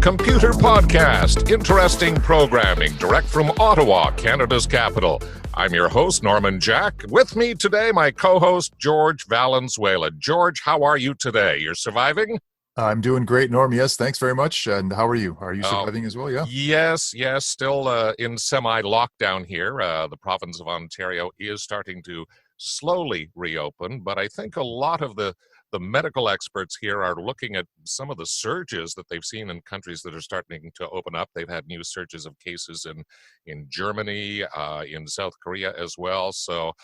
Computer Podcast, interesting programming direct from Ottawa, Canada's capital. I'm your host, Norman Jack. With me today, my co-host, George Valenzuela. George, how are you today? You're surviving? I'm doing great, Norm. Yes, thanks very much. And how are you? Are you surviving as well? Yeah. Yes. Still in semi-lockdown here. The province of Ontario is starting to slowly reopen, but I think a lot of the medical experts here are looking at some of the surges that they've seen in countries that are starting to open up. They've had new surges of cases in Germany, in South Korea as well. So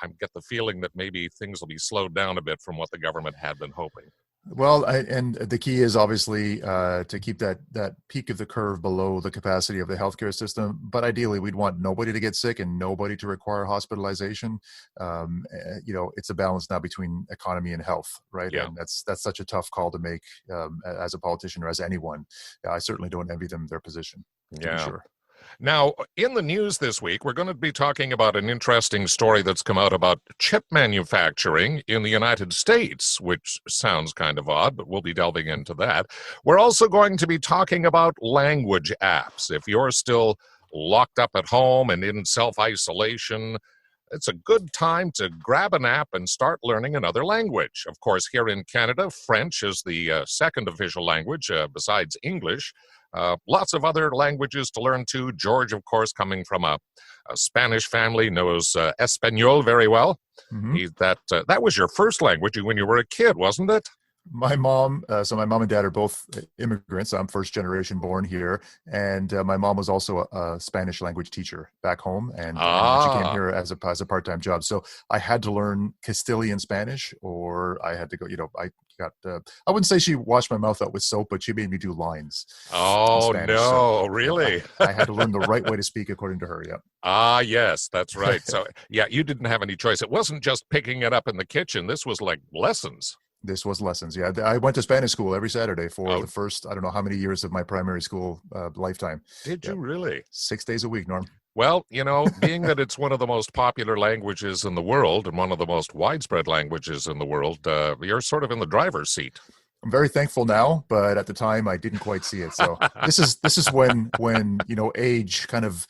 I get the feeling that maybe things will be slowed down a bit from what the government had been hoping. Well, and the key is obviously to keep that peak of the curve below the capacity of the healthcare system. But ideally, we'd want nobody to get sick and nobody to require hospitalization. It's a balance now between economy and health, right? Yeah. And that's such a tough call to make as a politician or as anyone. I certainly don't envy them their position. To be sure. Now, in the news this week, we're going to be talking about an interesting story that's come out about chip manufacturing in the United States, which sounds kind of odd, but we'll be delving into that. We're also going to be talking about language apps. If you're still locked up at home and in self-isolation, it's a good time to grab an app and start learning another language. Of course, here in Canada, French is the second official language besides English. Lots of other languages to learn too. George, of course, coming from a Spanish family, knows Espanol very well. Mm-hmm. That was your first language when you were a kid, wasn't it? My mom, my mom and dad are both immigrants. I'm first generation born here. And my mom was also a Spanish language teacher back home. And she came here as a part-time job. So I had to learn Castilian Spanish, or I had to go, I wouldn't say she washed my mouth out with soap, but she made me do lines. Oh, Spanish, no, really? I had to learn the right way to speak according to her, yeah. Yes, that's right. So, you didn't have any choice. It wasn't just picking it up in the kitchen. This was like lessons. This was lessons. Yeah. I went to Spanish school every Saturday for the first, I don't know how many years of my primary school lifetime. Did you really? 6 days a week, Norm. Well, being that it's one of the most popular languages in the world and one of the most widespread languages in the world, you're sort of in the driver's seat. I'm very thankful now, but at the time I didn't quite see it. So this is when age kind of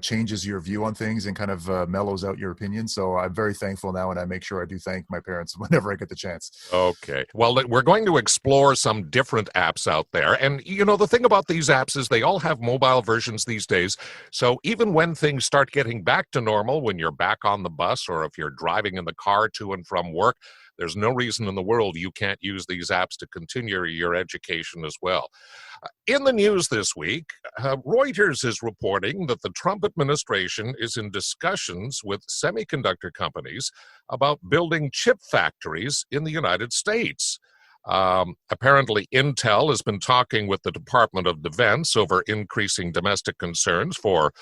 changes your view on things and kind of mellows out your opinion. So I'm very thankful now, and I make sure I do thank my parents whenever I get the chance. Okay. Well, we're going to explore some different apps out there. And, the thing about these apps is they all have mobile versions these days. So even when things start getting back to normal, when you're back on the bus or if you're driving in the car to and from work, there's no reason in the world you can't use these apps to continue your education as well. In the news this week, Reuters is reporting that the Trump administration is in discussions with semiconductor companies about building chip factories in the United States. Apparently, Intel has been talking with the Department of Defense over increasing domestic concerns for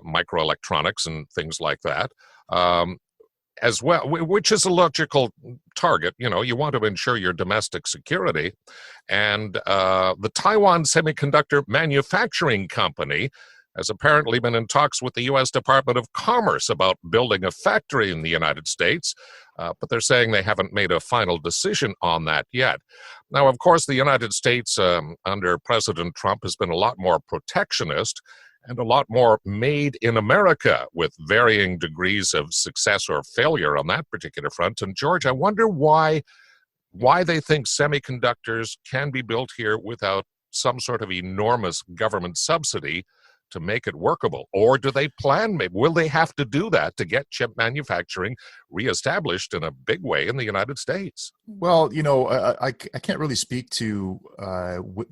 microelectronics and things like that. As well, which is a logical target. You want to ensure your domestic security. And the Taiwan Semiconductor Manufacturing Company has apparently been in talks with the U.S. Department of Commerce about building a factory in the United States, but they're saying they haven't made a final decision on that yet. Now, of course, the United States under President Trump has been a lot more protectionist and a lot more made in America, with varying degrees of success or failure on that particular front. And George, I wonder why they think semiconductors can be built here without some sort of enormous government subsidy to make it workable. Or do they plan, will they have to do that to get chip manufacturing reestablished in a big way in the United States? Well, I can't really speak to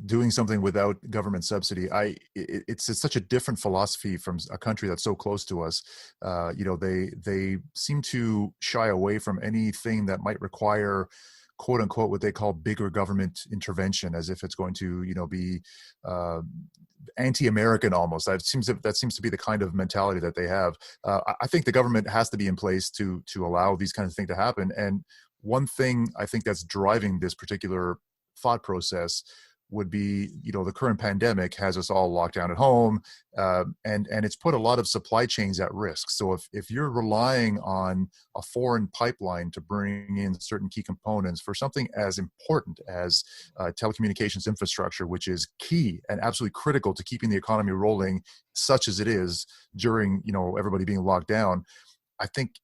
doing something without government subsidy. It's such a different philosophy from a country that's so close to us. They seem to shy away from anything that might require, quote unquote, what they call bigger government intervention, as if it's going to, be anti-American almost. That seems to be the kind of mentality that they have. I think the government has to be in place to allow these kinds of things to happen. And one thing I think that's driving this particular thought process would be, the current pandemic has us all locked down at home, and it's put a lot of supply chains at risk. So if you're relying on a foreign pipeline to bring in certain key components for something as important as telecommunications infrastructure, which is key and absolutely critical to keeping the economy rolling, such as it is during everybody being locked down, I think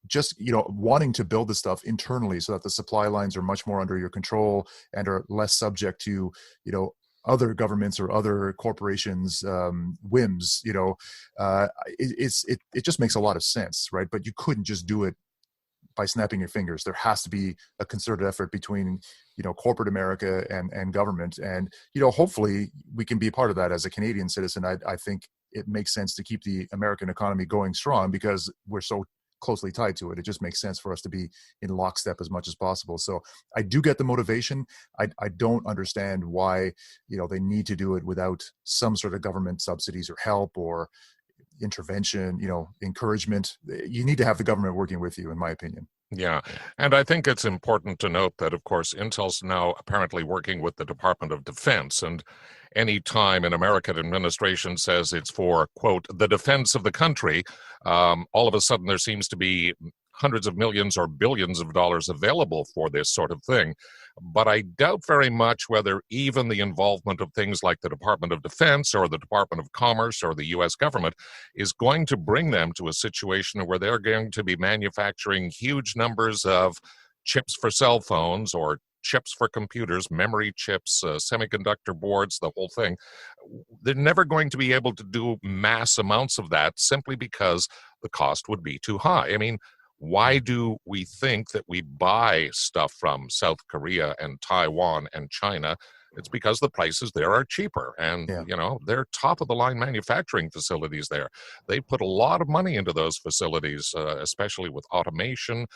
just wanting to build this stuff internally so that the supply lines are much more under your control and are less subject to other governments or other corporations whims, it just makes a lot of sense, right? But you couldn't just do it by snapping your fingers. There has to be a concerted effort between corporate America and government, and hopefully we can be a part of that. As a Canadian citizen, I think it makes sense to keep the American economy going strong because we're so closely tied to it. It just makes sense for us to be in lockstep as much as possible. So I do get the motivation. I don't understand why they need to do it without some sort of government subsidies or help or intervention, encouragement. You need to have the government working with you, in my opinion. Yeah. And I think it's important to note that, of course, Intel's now apparently working with the Department of Defense. And any time an American administration says it's for, quote, the defense of the country, all of a sudden there seems to be hundreds of millions or billions of dollars available for this sort of thing. But I doubt very much whether even the involvement of things like the Department of Defense or the Department of Commerce or the U.S. government is going to bring them to a situation where they're going to be manufacturing huge numbers of chips for cell phones or chips for computers, memory chips, semiconductor boards, the whole thing. They're never going to be able to do mass amounts of that simply because the cost would be too high. I mean, why do we think that we buy stuff from South Korea and Taiwan and China? It's because the prices there are cheaper, and they're top of the line manufacturing facilities there. They put a lot of money into those facilities, especially with automation.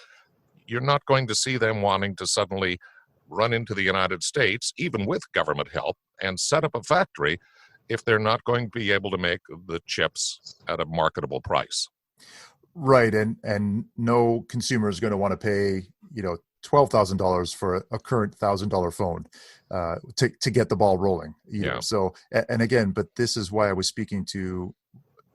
You're not going to see them wanting to suddenly run into the United States, even with government help, and set up a factory if they're not going to be able to make the chips at a marketable price. Right, and no consumer is going to want to pay $12,000 for a current $1,000 phone to get the ball rolling. Yeah. So, and again, but this is why I was speaking to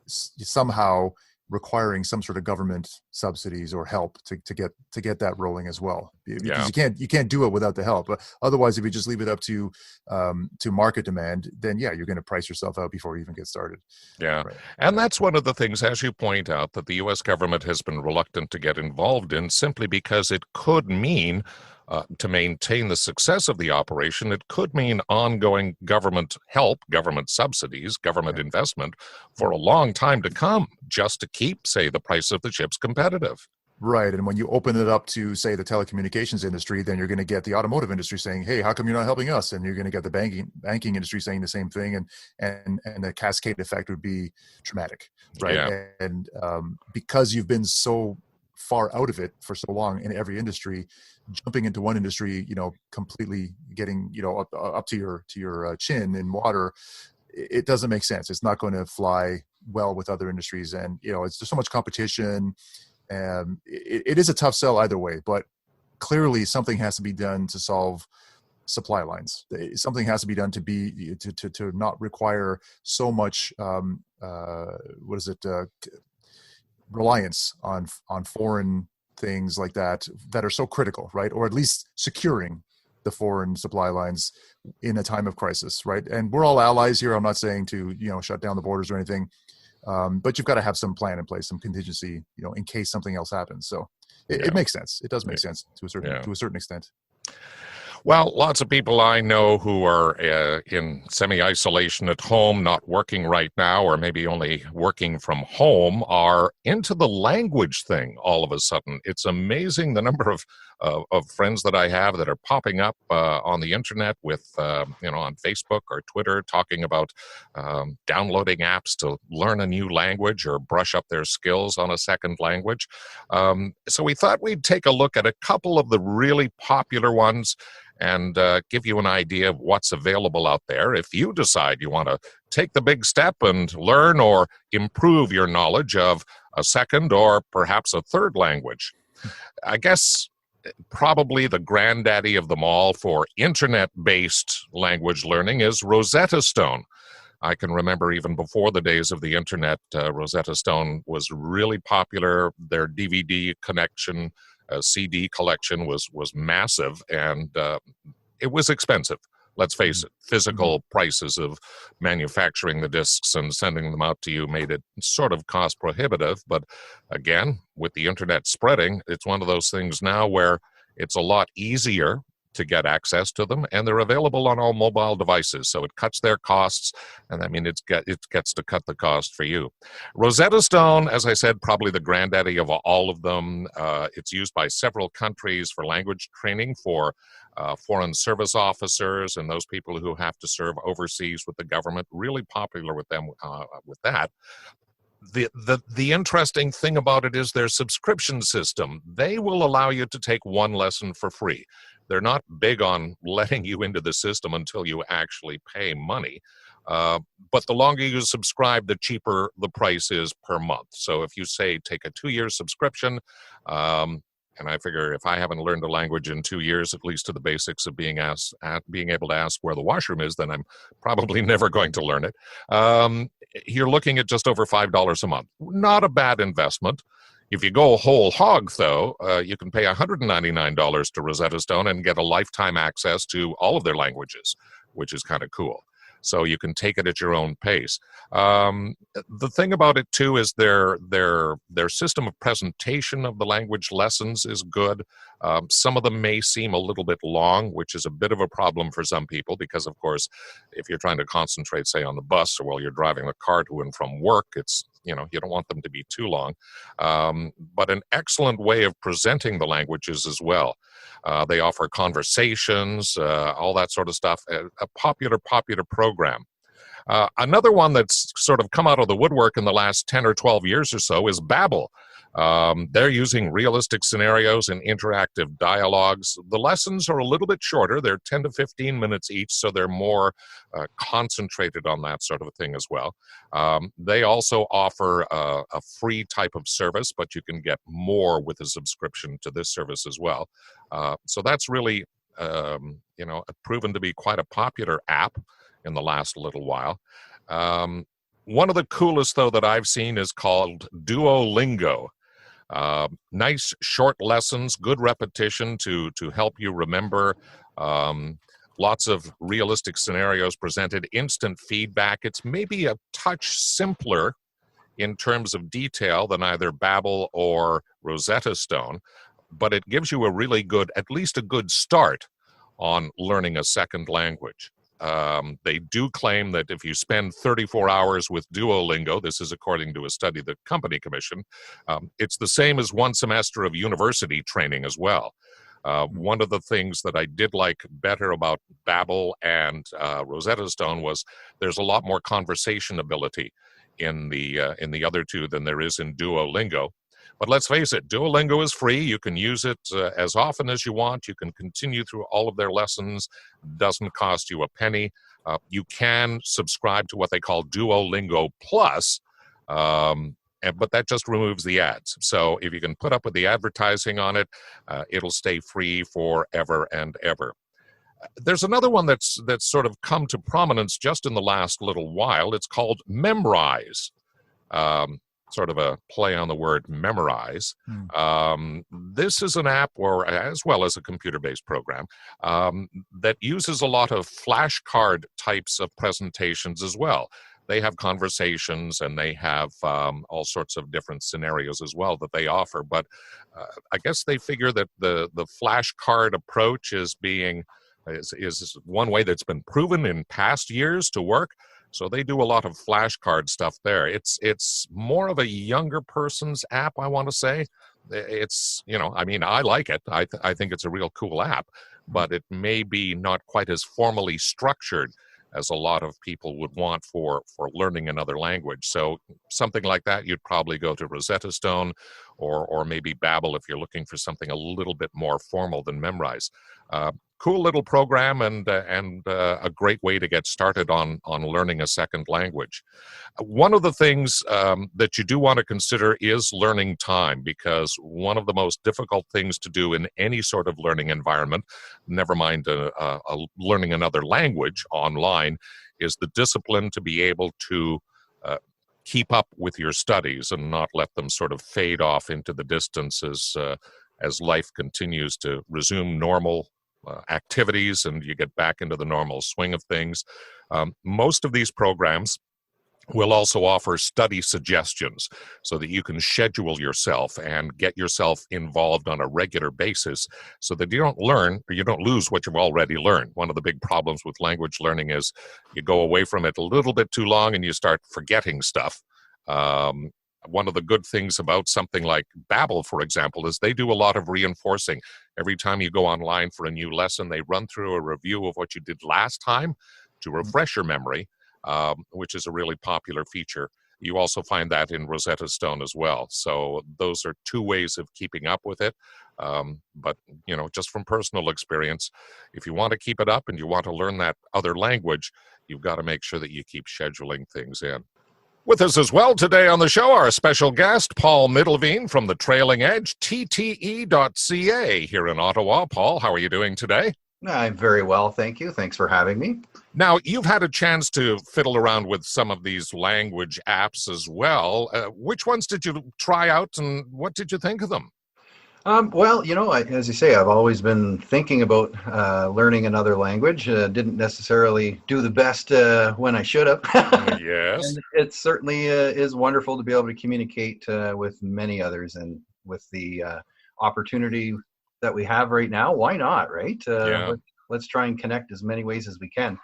somehow requiring some sort of government subsidies or help to get that rolling as well, because you can't do it without the help. But otherwise, if you just leave it up to market demand, then you're going to price yourself out before you even get started. Yeah, right. And that's one of the things, as you point out, that the U.S. government has been reluctant to get involved in, simply because it could mean, to maintain the success of the operation, it could mean ongoing government help, government subsidies, government investment for a long time to come, just to keep, say, the price of the chips competitive. Right. And when you open it up to, say, the telecommunications industry, then you're going to get the automotive industry saying, hey, how come you're not helping us? And you're going to get the banking industry saying the same thing. And the cascade effect would be traumatic. Right. Yeah. And because you've been so far out of it for so long in every industry, jumping into one industry, completely getting, up to your chin in water, it doesn't make sense. It's not going to fly well with other industries. And, there's so much competition. It is a tough sell either way, but clearly something has to be done to solve supply lines. Something has to be done to not require so much, reliance on foreign things like that are so critical, right? Or at least securing the foreign supply lines in a time of crisis, right? And we're all allies here. I'm not saying to, shut down the borders or anything, but you've got to have some plan in place, some contingency, in case something else happens. So it makes sense. It does make sense to a certain extent. Well, lots of people I know who are in semi-isolation at home, not working right now, or maybe only working from home, are into the language thing all of a sudden. It's amazing the number of friends that I have that are popping up on the internet with, on Facebook or Twitter, talking about downloading apps to learn a new language or brush up their skills on a second language. So we thought we'd take a look at a couple of the really popular ones and give you an idea of what's available out there if you decide you want to take the big step and learn or improve your knowledge of a second or perhaps a third language. I guess Probably the granddaddy of them all for internet-based language learning is Rosetta Stone. I can remember even before the days of the internet, Rosetta Stone was really popular. Their DVD connection, CD collection was massive, and it was expensive. Let's face it, physical prices of manufacturing the discs and sending them out to you made it sort of cost prohibitive. But again, with the internet spreading, it's one of those things now where it's a lot easier to get access to them, and they're available on all mobile devices. So it cuts their costs, and I mean, it gets to cut the cost for you. Rosetta Stone, as I said, probably the granddaddy of all of them. It's used by several countries for language training for foreign service officers and those people who have to serve overseas with the government. Really popular with them with that. The interesting thing about it is their subscription system. They will allow you to take one lesson for free. They're not big on letting you into the system until you actually pay money. But the longer you subscribe, the cheaper the price is per month. So if you say take a 2-year subscription, and I figure if I haven't learned a language in 2 years, at least to the basics of being able to ask where the washroom is, then I'm probably never going to learn it. You're looking at just over $5 a month. Not a bad investment. If you go whole hog, though, you can pay $199 to Rosetta Stone and get a lifetime access to all of their languages, which is kind of cool. So you can take it at your own pace. The thing about it too is their system of presentation of the language lessons is good. Some of them may seem a little bit long, which is a bit of a problem for some people because, of course, if you're trying to concentrate, say, on the bus or while you're driving the car to and from work, it's you don't want them to be too long. But an excellent way of presenting the languages as well. They offer conversations, all that sort of stuff. A popular program. Another one that's sort of come out of the woodwork in the last 10 or 12 years or so is Babel. They're using realistic scenarios and interactive dialogues. The lessons are a little bit shorter. They're 10 to 15 minutes each, so they're more concentrated on that sort of thing as well. They also offer a free type of service, but you can get more with a subscription to this service as well. So that's really, proven to be quite a popular app in the last little while. One of the coolest, though, that I've seen is called Duolingo. Nice short lessons, good repetition to help you remember. Lots of realistic scenarios presented, instant feedback. It's maybe a touch simpler in terms of detail than either Babel or Rosetta Stone, but it gives you a really good, at least a good start on learning a second language. They do claim that if you spend 34 hours with Duolingo, this is according to a study the company commissioned, it's the same as one semester of university training as well. One of the things that I did like better about Babel and Rosetta Stone was there's a lot more conversation ability in the other two than there is in Duolingo. But let's face it, Duolingo is free. You can use it as often as you want. You can continue through all of their lessons. Doesn't cost you a penny. You can subscribe to what they call Duolingo Plus, but that just removes the ads. So if you can put up with the advertising on it, it'll stay free forever and ever. There's another one that's sort of come to prominence just in the last little while. It's called Memrise. Sort of a play on the word memorize. This is an app, or as well as a computer-based program, that uses a lot of flashcard types of presentations as well. They have conversations and they have all sorts of different scenarios as well that they offer. But I guess they figure that the flashcard approach is one way that's been proven in past years to work. So they do a lot of flashcard stuff there. It's more of a younger person's app, I want to say. It's, I like it. I think it's a real cool app, but it may be not quite as formally structured as a lot of people would want for learning another language. So something like that, you'd probably go to Rosetta Stone or maybe Babel if you're looking for something a little bit more formal than Memrise. cool little program and a great way to get started on learning a second language. One of the things that you do want to consider is learning time, because one of the most difficult things to do in any sort of learning environment, never mind learning another language online, is the discipline to be able to uh, keep up with your studies and not let them sort of fade off into the distance as life continues to resume normal activities and you get back into the normal swing of things. Most of these programs will also offer study suggestions so that you can schedule yourself and get yourself involved on a regular basis so that you don't learn or you don't lose what you've already learned. One of the big problems with language learning is you go away from it a little bit too long and you start forgetting stuff. One of the good things about something like Babel, for example, is they do a lot of reinforcing. Every time you go online for a new lesson, they run through a review of what you did last time to refresh your memory, which is a really popular feature. You also find that in Rosetta Stone as well. So those are two ways of keeping up with it. But, just from personal experience, if you want to keep it up and you want to learn that other language, you've got to make sure that you keep scheduling things in. With us as well today on the show, our special guest, Paul Middleveen from the Trailing Edge, tte.ca here in Ottawa. Paul, how are you doing today? I'm very well, thank you. Thanks for having me. Now, you've had a chance to fiddle around with some of these language apps as well. Which ones did you try out and what did you think of them? Well, as you say, I've always been thinking about learning another language. Didn't necessarily do the best when I should have. Yes. And it certainly is wonderful to be able to communicate with many others, and with the opportunity that we have right now, why not, right? Yeah. Let's try and connect as many ways as we can.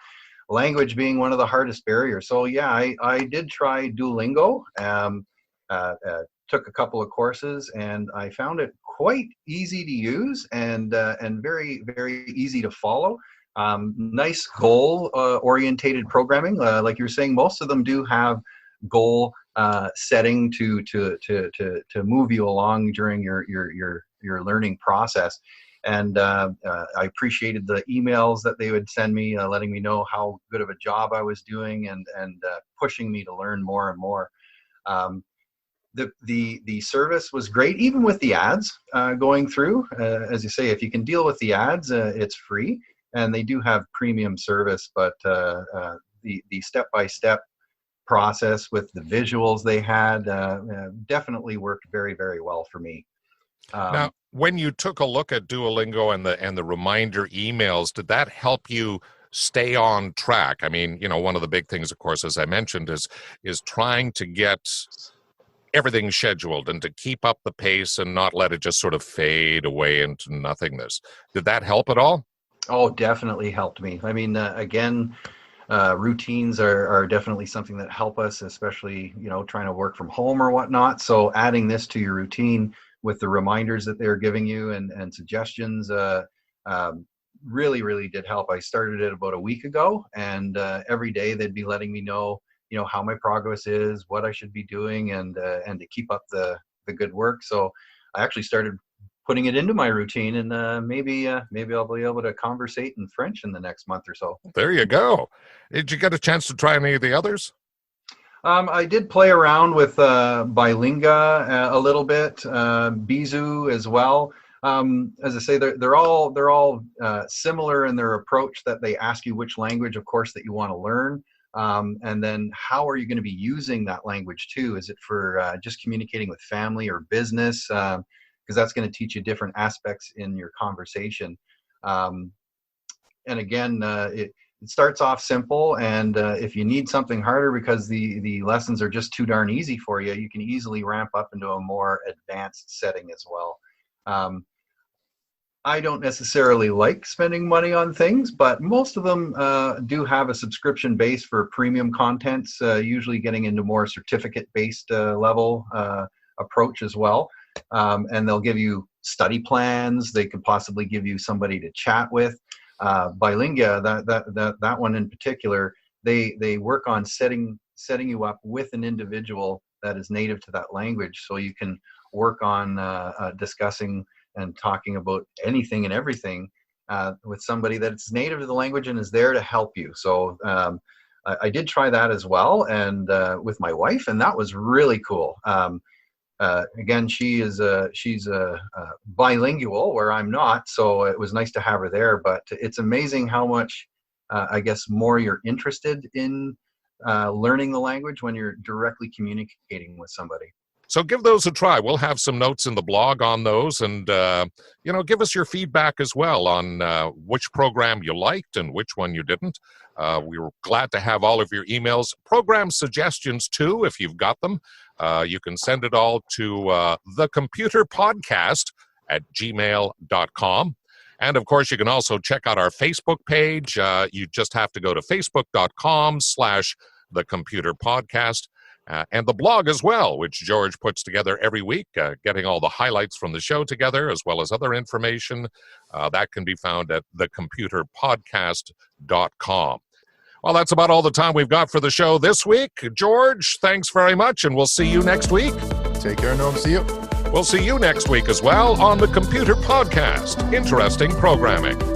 Language being one of the hardest barriers. So yeah, I did try Duolingo. Took a couple of courses, and I found it quite easy to use and very, very easy to follow. Nice goal orientated programming, like you were saying. Most of them do have goal setting to move you along during your learning process. And I appreciated the emails that they would send me, letting me know how good of a job I was doing and pushing me to learn more and more. The service was great, even with the ads going through. As you say, if you can deal with the ads, it's free, and they do have premium service. But the step-by-step process with the visuals they had definitely worked very, very well for me. Now, when you took a look at Duolingo and the reminder emails, did that help you stay on track? I mean, one of the big things, of course, as I mentioned, is trying to get everything scheduled and to keep up the pace and not let it just sort of fade away into nothingness. Did that help at all? Oh, definitely helped me. I mean, again, routines are definitely something that help us, especially, trying to work from home or whatnot. So adding this to your routine with the reminders that they're giving you and suggestions really, really did help. I started it about a week ago, and every day they'd be letting me know how my progress is, what I should be doing, and to keep up the good work. So I actually started putting it into my routine, and maybe I'll be able to conversate in French in the next month or so. There you go. Did you get a chance to try any of the others? I did play around with Bilinga a little bit, Bizu as well. As I say, they're all similar in their approach, that they ask you which language, of course, that you want to learn. And then how are you going to be using that language too? Is it for just communicating with family or business? Because that's going to teach you different aspects in your conversation. And again, it starts off simple, and if you need something harder because the lessons are just too darn easy for you, you can easily ramp up into a more advanced setting as well. I don't necessarily like spending money on things, but most of them do have a subscription base for premium contents, usually getting into more certificate-based level approach as well. And they'll give you study plans. They could possibly give you somebody to chat with. Bilinga, that one in particular, they work on setting you up with an individual that is native to that language, so you can work on discussing and talking about anything and everything with somebody that's native to the language and is there to help you. So I did try that as well, and with my wife, and that was really cool. Again, she's bilingual where I'm not, so it was nice to have her there. But it's amazing how much, I guess, more you're interested in learning the language when you're directly communicating with somebody. So give those a try. We'll have some notes in the blog on those, and give us your feedback as well on which program you liked and which one you didn't. We were glad to have all of your emails, program suggestions too, if you've got them. You can send it all to thecomputerpodcast@gmail.com. And of course, you can also check out our Facebook page. You just have to go to facebook.com/thecomputerpodcast. And the blog as well, which George puts together every week, getting all the highlights from the show together, as well as other information. That can be found at thecomputerpodcast.com. Well, that's about all the time we've got for the show this week. George, thanks very much, and we'll see you next week. Take care, Noam. See you. We'll see you next week as well on the Computer Podcast. Interesting programming.